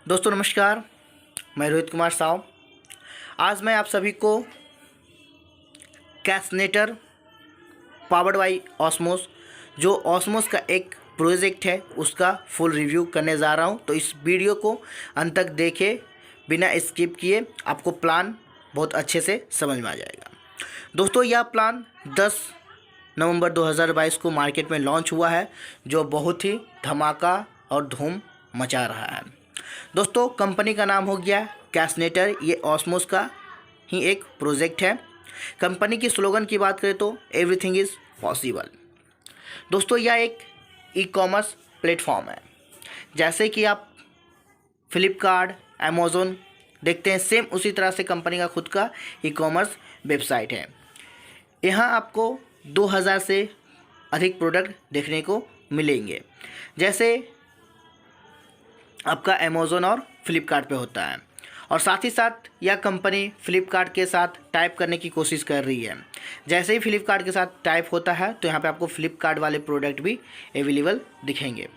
दोस्तों नमस्कार, मैं रोहित कुमार साव। आज मैं आप सभी को कैशनेटर पावर्ड बाई ऑस्मोस, जो ऑस्मोस का एक प्रोजेक्ट है, उसका फुल रिव्यू करने जा रहा हूं। तो इस वीडियो को अंत तक देखें, बिना स्किप किए। आपको प्लान बहुत अच्छे से समझ में आ जाएगा। दोस्तों यह प्लान 10 नवंबर 2022 को मार्केट में लॉन्च हुआ है, जो बहुत ही धमाका और धूम मचा रहा है। दोस्तों कंपनी का नाम हो गया कैशनेटर। ये ऑस्मोस का ही एक प्रोजेक्ट है। कंपनी की स्लोगन की बात करें तो एवरीथिंग इज़ पॉसिबल। दोस्तों यह एक ई कॉमर्स प्लेटफॉर्म है। जैसे कि आप फ्लिपकार्ट, अमेज़न देखते हैं, सेम उसी तरह से कंपनी का खुद का ई कॉमर्स वेबसाइट है। यहाँ आपको 2000 से अधिक प्रोडक्ट देखने को मिलेंगे, जैसे आपका अमेज़न और फ्लिपकार्ट पे होता है। और साथ ही साथ यह कंपनी फ्लिपकार्ट के साथ टाइप करने की कोशिश कर रही है। जैसे ही फ्लिपकार्ट के साथ टाइप होता है तो यहाँ पे आपको फ्लिपकार्ट वाले प्रोडक्ट भी अवेलेबल दिखेंगे।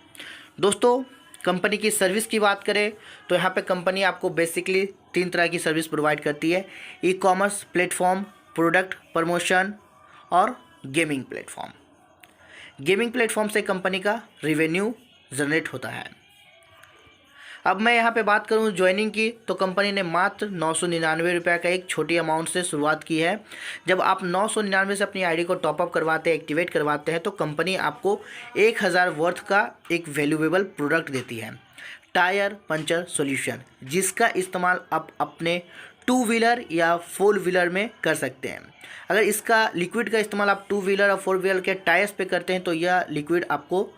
दोस्तों कंपनी की सर्विस की बात करें तो यहाँ पे कंपनी आपको बेसिकली 3 तरह की सर्विस प्रोवाइड करती है: e commerce platform, product promotion और गेमिंग प्लेटफॉर्म। गेमिंग प्लेटफॉर्म से कंपनी का रिवेन्यू जनरेट होता है। अब मैं यहाँ पे बात करूँ ज्वाइनिंग की, तो कंपनी ने मात्र 999 रुपये का एक छोटी अमाउंट से शुरुआत की है। जब आप 999 से अपनी आईडी को टॉपअप करवाते हैं, एक्टिवेट करवाते हैं, तो कंपनी आपको 1000 वर्थ का एक वैल्यूएबल प्रोडक्ट देती है, टायर पंचर सॉल्यूशन, जिसका इस्तेमाल आप अपने 2 व्हीलर या 4 व्हीलर में कर सकते हैं। अगर इसका लिक्विड का इस्तेमाल आप 2 व्हीलर और 4 व्हीलर के टायर्स पे करते हैं तो यह लिक्विड आपको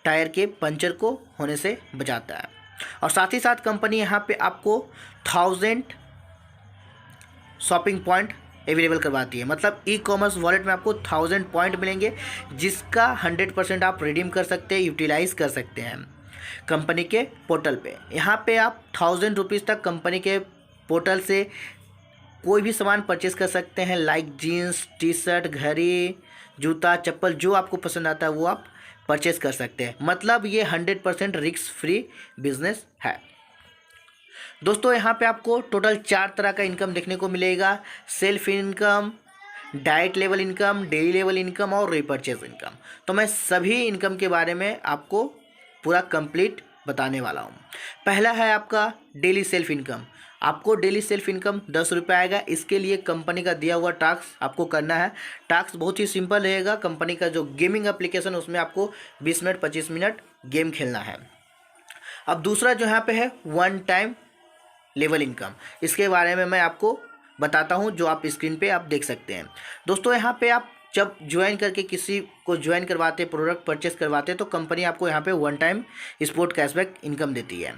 टायर के पंचर को होने से बचाता है। और साथ ही साथ कंपनी यहाँ पे आपको 1000 शॉपिंग पॉइंट अवेलेबल करवाती है। मतलब ई कॉमर्स वॉलेट में आपको 1000 पॉइंट मिलेंगे, जिसका 100% आप रिडीम कर सकते हैं, यूटिलाइज कर सकते हैं कंपनी के पोर्टल पे। यहाँ पे आप 1000 रुपीज़ तक कंपनी के पोर्टल से कोई भी सामान परचेस कर सकते हैं, लाइक जीन्स, टी शर्ट, घड़ी, जूता, चप्पल, जो आपको पसंद आता है वो आप परचेस कर सकते हैं। मतलब ये 100% रिस्क फ्री बिजनेस है। दोस्तों यहाँ पे आपको टोटल 4 तरह का इनकम देखने को मिलेगा: self income, diet level income, daily level income और रीपरचेज इनकम। तो मैं सभी इनकम के बारे में आपको पूरा कंप्लीट बताने वाला हूँ। पहला है आपका डेली सेल्फ इनकम। आपको डेली सेल्फ इनकम 10 रुपये आएगा। इसके लिए कंपनी का दिया हुआ टास्क आपको करना है। टास्क बहुत ही सिंपल रहेगा। कंपनी का जो गेमिंग एप्लीकेशन है उसमें आपको 20 मिनट 25 मिनट गेम खेलना है। अब दूसरा जो यहाँ पे है वन टाइम लेवल इनकम, इसके बारे में मैं आपको बताता हूँ, जो आप स्क्रीन पे आप देख सकते हैं। दोस्तों यहाँ पे आप जब ज्वाइन करके किसी को ज्वाइन करवाते, प्रोडक्ट परचेस करवाते, तो कंपनी आपको यहाँ पे one time sport cashback income देती है।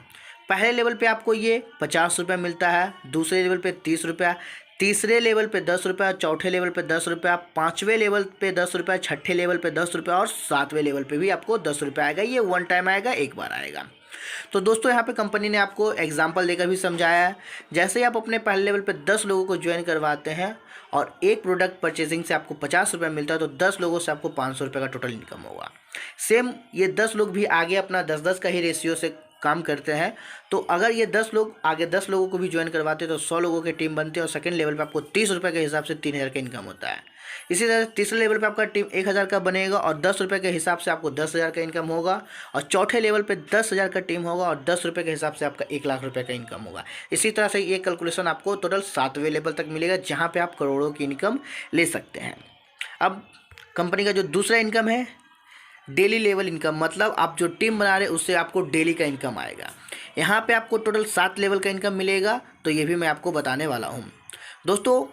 पहले लेवल पे आपको ये 50 रुपये मिलता है, दूसरे लेवल पे 30 रुपया, तीसरे लेवल पे 10 रुपया, चौथे लेवल पे 10 रुपया, 5वें लेवल पे 10 रुपया, छठे लेवल पे 10 रुपया और 7वें लेवल पे भी आपको 10 रुपया आएगा। ये वन टाइम आएगा, एक बार आएगा। तो दोस्तों यहाँ पे कंपनी ने आपको एग्जाम्पल देकर भी समझाया है। जैसे ही आप अपने पहले लेवल पे 10 लोगों को ज्वाइन करवाते हैं और एक प्रोडक्ट परचेजिंग से आपको 50 रुपया मिलता है, तो 10 लोगों से आपको 500 रुपये का टोटल इनकम होगा। सेम ये 10 लोग भी आगे अपना 10-10 का ही रेशियो से काम करते हैं। तो अगर ये 10 लोग आगे 10 लोगों को भी ज्वाइन करवाते हैं तो 100 लोगों की टीम बनती है, और सेकंड लेवल पे आपको 30 रुपये के हिसाब से 3000 का इनकम होता है। इसी तरह तीसरे लेवल पे आपका टीम 1000 का बनेगा और 10 रुपये के हिसाब से आपको 10,000 का इनकम होगा। और चौथे लेवल पे 10,000 का टीम होगा और 10 रुपये के हिसाब से आपका 1,00,000 रुपये का इनकम होगा। इसी तरह से ये कैलकुलेशन आपको टोटल 7वें लेवल तक मिलेगा, जहाँ पर आप करोड़ों की इनकम ले सकते हैं। अब कंपनी का जो दूसरा इनकम है डेली लेवल इनकम, मतलब आप जो टीम बना रहे हैं उससे आपको डेली का इनकम आएगा। यहाँ पे आपको टोटल 7 लेवल का इनकम मिलेगा, तो ये भी मैं आपको बताने वाला हूँ। दोस्तों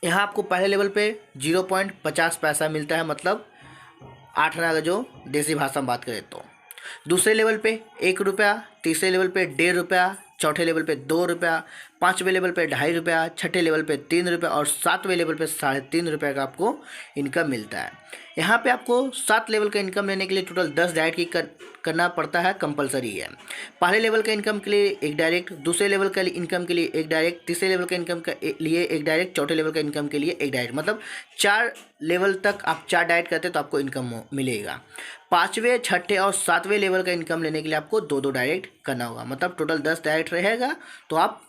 यहाँ आपको पहले लेवल पे 0.50 पैसा मिलता है, मतलब 8 आना का जो देसी भाषा में बात करें तो। दूसरे लेवल पे 1 रुपया, तीसरे लेवल पे 1.5 रुपया, चौथे लेवल पे 2 रुपया, 5वें लेवल पे 2.5 रुपया, छठे लेवल पे 3 रुपया और 7वें लेवल पे 3.5 रुपये का आपको इनकम मिलता है। यहाँ पे आपको 7 लेवल का इनकम लेने के लिए टोटल 10 डायरेक्ट की करना पड़ता है, कंपलसरी है। पहले लेवल का इनकम के लिए एक डायरेक्ट, दूसरे लेवल का इनकम के लिए एक डायरेक्ट, तीसरे लेवल का इनकम के लिए एक डायरेक्ट, चौथे लेवल का इनकम के लिए एक डायरेक्ट। मतलब 4 लेवल तक आप 4 डायरेक्ट करते हैं तो आपको इनकम मिलेगा। 5वें, 6ठे और 7वें लेवल का इनकम लेने के लिए आपको 2-2 डायरेक्ट करना होगा, मतलब टोटल 10 डायरेक्ट रहेगा तो आप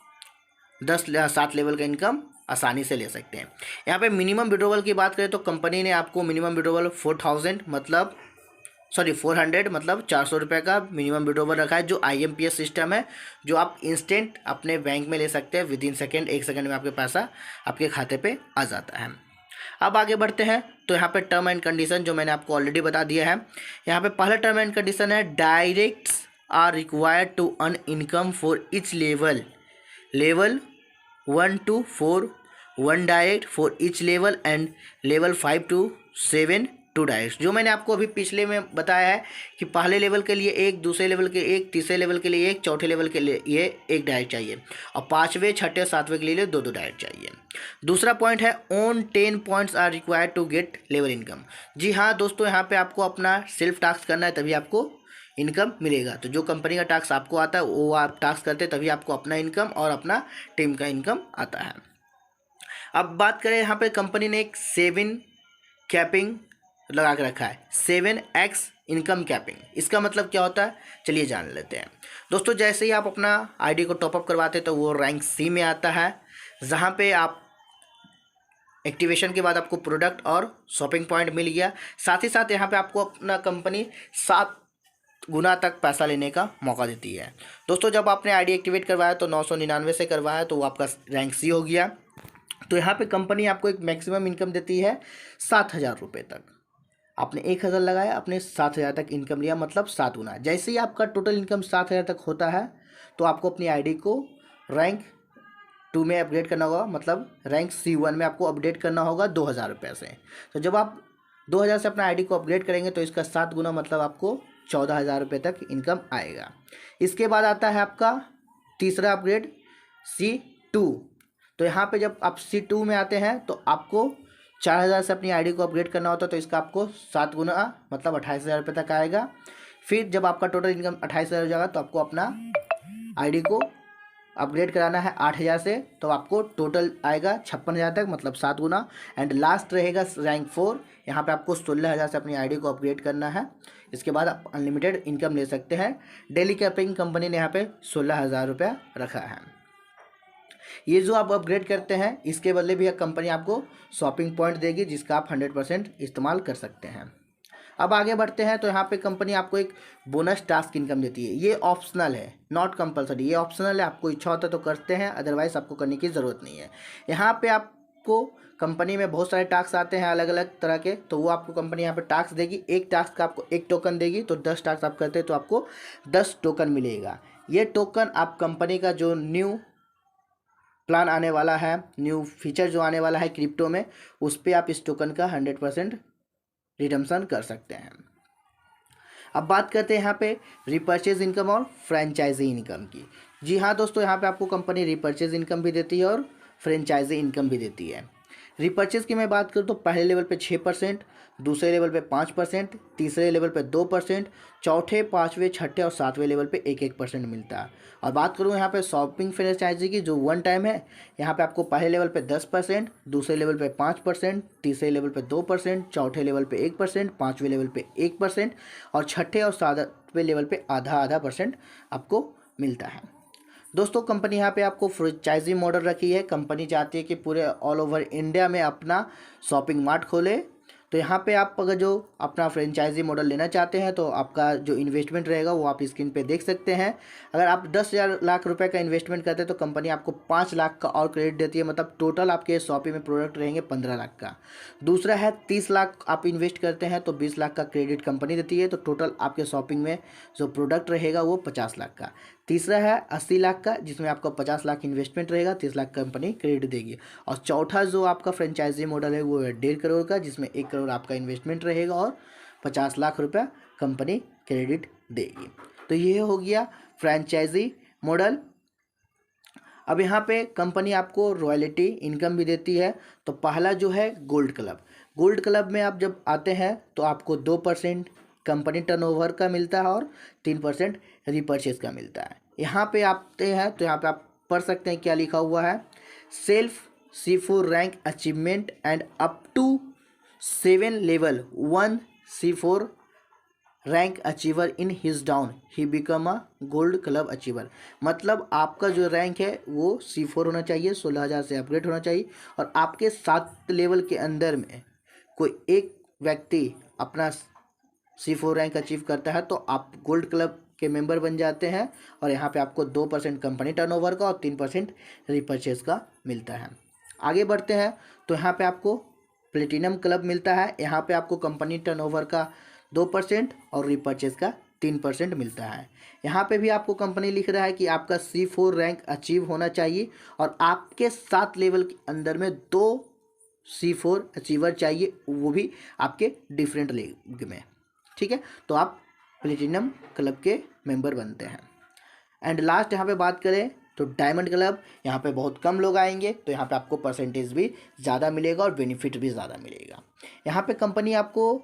7 लेवल का इनकम आसानी से ले सकते हैं। यहाँ पे मिनिमम विड्रॉवल की बात करें तो कंपनी ने आपको मिनिमम विड्रॉवल 400 मतलब 400 रुपये का मिनिमम विड्रॉवल रखा है, जो IMPS सिस्टम है, जो आप इंस्टेंट अपने बैंक में ले सकते हैं। विद इन सेकेंड, 1 सेकेंड में आपके पैसा आपके खाते पे आ जाता है। अब आगे बढ़ते हैं तो यहाँ पे टर्म एंड कंडीशन जो मैंने आपको ऑलरेडी बता दिया है। यहाँ पे पहला टर्म एंड कंडीशन है, directs are required to earn income for each level 1 to 4 1 direct for each level and level 5 to 7 2 direct. जो मैंने आपको अभी पिछले में बताया है कि पहले लेवल के लिए 1, दूसरे लेवल के 1, तीसरे लेवल के लिए 1, चौथे लेवल के लिए ये 1 डायरेक्ट चाहिए, और 5वें, 6ठे और 7वें के लिए 2-2 डायरेक्ट चाहिए। दूसरा पॉइंट है, on 10 points are required to get level income. जी हाँ दोस्तों, यहाँ पे आपको अपना सेल्फ टास्क करना है तभी आपको इनकम मिलेगा। तो जो कंपनी का टास्क आपको आता है वो आप टास्क करते हैं, तभी आपको अपना इनकम और अपना टीम का इनकम आता है। अब बात करें, यहाँ पे कंपनी ने एक 7 कैपिंग लगा के रखा है, 7x इनकम कैपिंग। इसका मतलब क्या होता है, चलिए जान लेते हैं। दोस्तों, जैसे ही आप अपना ID को टॉपअप करवाते हैं तो वो रैंक C में आता है, जहाँ पे आप एक्टिवेशन के बाद आपको प्रोडक्ट और शॉपिंग पॉइंट मिल गया। साथ ही साथ यहाँ पे आपको अपना कंपनी 7 गुना तक पैसा लेने का मौका देती है। दोस्तों, जब आपने ID एक्टिवेट करवाया तो 999 से करवाया तो वो आपका रैंक C हो गया। तो यहाँ पे कंपनी आपको एक मैक्सिमम इनकम देती है 7,000 रुपये तक। आपने 1,000 लगाया, आपने 7,000 तक इनकम लिया, मतलब 7 गुना। जैसे ही आपका टोटल इनकम 7,000 तक होता है तो आपको अपनी ID को रैंक 2 में अपग्रेड करना होगा, मतलब रैंक C1 में आपको अपडेट करना होगा 2,000 रुपये से। तो जब आप 2,000 से अपना ID को अपग्रेड करेंगे तो इसका 7 गुना, मतलब आपको 14,000 रुपये तक इनकम आएगा। इसके बाद आता है आपका तीसरा अपग्रेड C2। तो यहाँ पे जब आप C2 में आते हैं तो आपको 4,000 से अपनी ID को अपग्रेड करना होता है, तो इसका आपको 7 गुना, मतलब 28,000 रुपये तक आएगा। फिर जब आपका टोटल इनकम 28,000 हो जाएगा तो आपको अपना ID को अपग्रेड कराना है 8,000 से, तो आपको टोटल आएगा 56,000 तक, मतलब 7 गुना। एंड लास्ट रहेगा रैंक 4। यहाँ पे आपको 16,000 से अपनी ID को अपग्रेड करना है। इसके बाद आप अनलिमिटेड इनकम ले सकते हैं। डेली कैपिंग कंपनी ने यहाँ पे 16,000 रुपया रखा है। ये जो आप अपग्रेड करते हैं इसके बदले भी कंपनी आपको शॉपिंग पॉइंट देगी, जिसका आप 100% इस्तेमाल कर सकते हैं। अब आगे बढ़ते हैं तो यहाँ पे कंपनी आपको एक बोनस टास्क इनकम देती है। ये ऑप्शनल है, नॉट कंपलसरी, ये ऑप्शनल है। आपको इच्छा होता है तो करते हैं, अदरवाइज आपको करने की ज़रूरत नहीं है। यहाँ पे आपको कंपनी में बहुत सारे टास्क आते हैं अलग अलग तरह के, तो वो आपको कंपनी यहाँ पे टास्क देगी। एक टास्क का आपको 1 टोकन देगी, तो 10 टास्क आप करते हैं तो आपको 10 टोकन मिलेगा। ये टोकन आप कंपनी का जो न्यू प्लान आने वाला है, न्यू फीचर जो आने वाला है क्रिप्टो में, उस पर आप इस टोकन का 100% रिडम्पशन कर सकते हैं। अब बात करते हैं यहाँ पे रिपर्चेज इनकम और फ्रेंचाइजी इनकम की। जी हाँ दोस्तों, यहाँ पे आपको कंपनी रिपर्चेज इनकम भी देती है और फ्रेंचाइजी इनकम भी देती है। रिपर्चेज की मैं बात करूँ तो पहले लेवल पे 6%, दूसरे लेवल पे 5%, तीसरे लेवल पे 2%, चौथे, 5वें, 6ठे और 7वें लेवल पे 1-1% मिलता है। और बात करूँ यहाँ पे शॉपिंग फ्रेंचाइजी की, जो 1 टाइम है, यहाँ पे आपको पहले लेवल पे 10%, दूसरे लेवल पे 5%, तीसरे लेवल पे 2%, चौथे लेवल पे 1%, 5वें लेवल पे 1% और 6ठे और 7वें लेवल पे आधा % आपको मिलता है। दोस्तों, कंपनी यहाँ पे आपको फ्रेंचाइजी मॉडल रखी है। कंपनी चाहती है कि पूरे ऑल ओवर इंडिया में अपना शॉपिंग मार्ट खोले। तो यहाँ पे आप अगर जो अपना फ्रेंचाइजी मॉडल लेना चाहते हैं तो आपका जो इन्वेस्टमेंट रहेगा वो आप स्क्रीन पे देख सकते हैं। अगर आप 10,000 लाख रुपए का इन्वेस्टमेंट करते हैं तो कंपनी आपको 5 लाख का और क्रेडिट देती है, मतलब टोटल आपके शॉपिंग में प्रोडक्ट रहेंगे 15 लाख का। दूसरा है 30 लाख आप इन्वेस्ट करते हैं तो 20 लाख का क्रेडिट कंपनी देती है, तो टोटल आपके शॉपिंग में जो प्रोडक्ट रहेगा वो 50 लाख का। तीसरा है 80 लाख का, जिसमें आपका 50 लाख इन्वेस्टमेंट रहेगा, 30 लाख कंपनी क्रेडिट देगी। और चौथा जो आपका फ्रेंचाइजी मॉडल है वो है 1.5 करोड़ का, जिसमें 1 करोड़ आपका इन्वेस्टमेंट रहेगा और 50 लाख रुपया कंपनी क्रेडिट देगी। तो ये हो गया फ्रेंचाइजी मॉडल। अब यहाँ पे कंपनी आपको रॉयल्टी इनकम भी देती है। तो पहला जो है गोल्ड क्लब। गोल्ड क्लब में आप जब आते हैं तो आपको 2% कंपनी टर्नओवर का मिलता है और 3% रिपर्चेज का मिलता है। यहाँ पे आते हैं तो यहाँ पे आप पढ़ सकते हैं क्या लिखा हुआ है, self C4 rank achievement and up to 7 level 1 C4 rank achiever in his down he become a gold club achiever. मतलब आपका जो रैंक है वो C4 होना चाहिए, 16,000 से अपग्रेड होना चाहिए, और आपके 7 लेवल के अंदर में कोई एक व्यक्ति अपना C4 रैंक अचीव करता है तो आप गोल्ड क्लब के मेंबर बन जाते हैं, और यहाँ पे आपको 2% कंपनी टर्नओवर का और 3% रिपर्चेज का मिलता है। आगे बढ़ते हैं तो यहाँ पे आपको प्लेटिनम क्लब मिलता है। यहाँ पे आपको कंपनी टर्नओवर का 2% और रिपर्चेज का 3% मिलता है। यहाँ पे भी आपको कंपनी लिख रहा है कि आपका C4 रैंक अचीव होना चाहिए और आपके 7 लेवल के अंदर में 2 C4 अचीवर चाहिए, वो भी आपके डिफरेंट लीग में। ठीक है, तो आप प्लेटिनम क्लब के मेंबर बनते हैं। एंड लास्ट यहाँ पे बात करें तो डायमंड क्लब, यहाँ पे बहुत कम लोग आएंगे तो यहाँ पे आपको परसेंटेज भी ज़्यादा मिलेगा और बेनिफिट भी ज़्यादा मिलेगा। यहाँ पे कंपनी आपको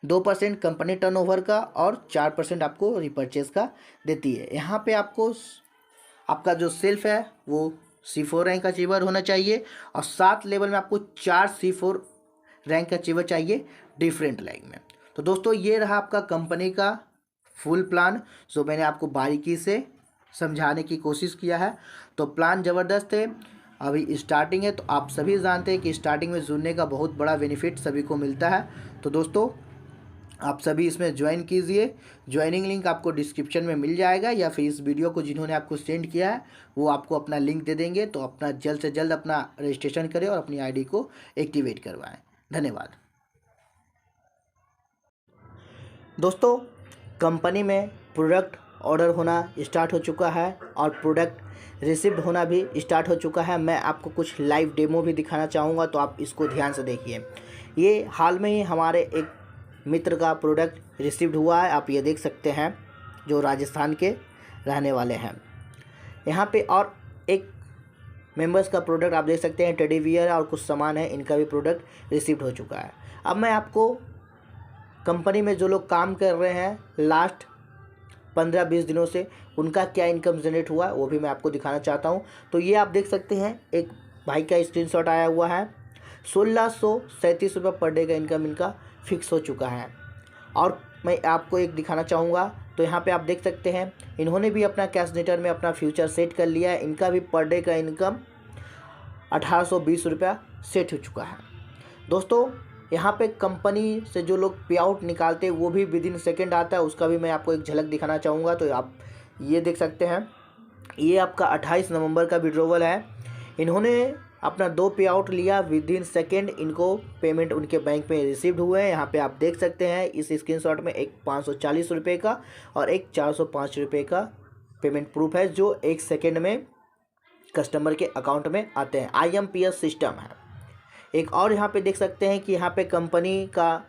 2% कंपनी टर्नओवर का और 4% आपको रिपर्चेज का देती है। यहाँ पे आपको आपका जो सेल्फ है वो C4 रैंक अचीवर होना चाहिए और 7 लेवल में आपको 4 C4 रैंक अचीवर चाहिए डिफरेंट लैंग में। तो दोस्तों ये रहा आपका कंपनी का फुल प्लान, जो मैंने आपको बारीकी से समझाने की कोशिश किया है। तो प्लान ज़बरदस्त है, अभी स्टार्टिंग है, तो आप सभी जानते हैं कि स्टार्टिंग में जुड़ने का बहुत बड़ा बेनिफिट सभी को मिलता है। तो दोस्तों आप सभी इसमें ज्वाइन कीजिए। ज्वाइनिंग लिंक आपको डिस्क्रिप्शन में मिल जाएगा, या फिर इस वीडियो को जिन्होंने आपको सेंड किया है वो आपको अपना लिंक दे देंगे। तो अपना जल्द से जल्द अपना रजिस्ट्रेशन करें और अपनी आईडी को एक्टिवेट करवाएं। धन्यवाद। दोस्तों कंपनी में प्रोडक्ट ऑर्डर होना स्टार्ट हो चुका है और प्रोडक्ट रिसीव्ड होना भी स्टार्ट हो चुका है। मैं आपको कुछ लाइव डेमो भी दिखाना चाहूँगा, तो आप इसको ध्यान से देखिए। ये हाल में ही हमारे एक मित्र का प्रोडक्ट रिसीव्ड हुआ है, आप ये देख सकते हैं, जो राजस्थान के रहने वाले हैं। यहाँ पे और एक मेंबर्स का प्रोडक्ट आप देख सकते हैं, टेडी बियर और कुछ सामान है, इनका भी प्रोडक्ट रिसीव्ड हो चुका है। अब मैं आपको कंपनी में जो लोग काम कर रहे हैं लास्ट 15-20 दिनों से, उनका क्या इनकम जनरेट हुआ है वो भी मैं आपको दिखाना चाहता हूं। तो ये आप देख सकते हैं, एक भाई का स्क्रीनशॉट आया हुआ है। 1637 रुपये पर डे का इनकम इनका फिक्स हो चुका है। और मैं आपको एक दिखाना चाहूँगा, तो यहाँ पे आप देख सकते हैं इन्होंने भी अपना कैशनेटर में अपना फ्यूचर सेट कर लिया है। इनका भी पर डे का इनकम 1820 रुपया सेट हो चुका है। दोस्तों यहाँ पे कंपनी से जो लोग पे आउट निकालते हैं वो भी विद इन सेकेंड आता है, उसका भी मैं आपको एक झलक दिखाना चाहूँगा। तो आप ये देख सकते हैं, ये आपका 28 नवंबर का विड्रॉवल है। इन्होंने अपना 2 पे आउट लिया, विद इन सेकेंड इनको पेमेंट उनके बैंक में रिसीव्ड हुए हैं। यहाँ पे आप देख सकते हैं इस स्क्रीनशॉट में एक 540 रुपये का और एक 405 रुपये का पेमेंट प्रूफ है, जो 1 सेकेंड में कस्टमर के अकाउंट में आते हैं। IMPS सिस्टम है। एक और यहाँ पे देख सकते हैं कि यहाँ पे कंपनी का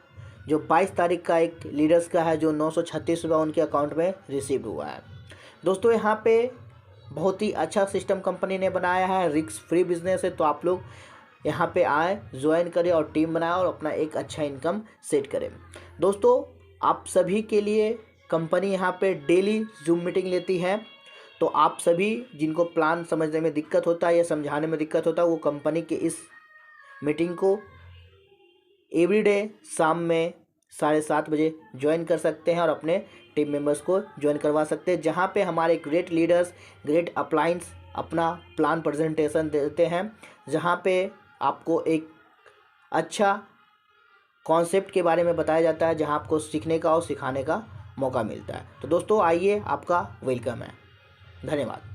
जो 22 तारीख का एक लीडर्स का है, जो 936 रुपये उनके अकाउंट में रिसीव हुआ है। दोस्तों यहाँ पे बहुत ही अच्छा सिस्टम कंपनी ने बनाया है, रिस्क फ्री बिजनेस है। तो आप लोग यहाँ पे आए, ज्वाइन करें और टीम बनाएं और अपना एक अच्छा इनकम सेट करें। दोस्तों आप सभी के लिए कंपनी यहाँ पे डेली जूम मीटिंग लेती है। तो आप सभी जिनको प्लान समझने में दिक्कत होता है या समझाने में दिक्कत होता है, वो कंपनी के इस मीटिंग को एवरीडे शाम में 7:30 बजे ज्वाइन कर सकते हैं और अपने टीम मेंबर्स को ज्वाइन करवा सकते हैं, जहां पे हमारे ग्रेट लीडर्स, ग्रेट अपलाइंस अपना प्लान प्रेजेंटेशन देते हैं, जहां पे आपको एक अच्छा कॉन्सेप्ट के बारे में बताया जाता है, जहां आपको सीखने का और सिखाने का मौका मिलता है। तो दोस्तों आइए, आपका वेलकम है। धन्यवाद।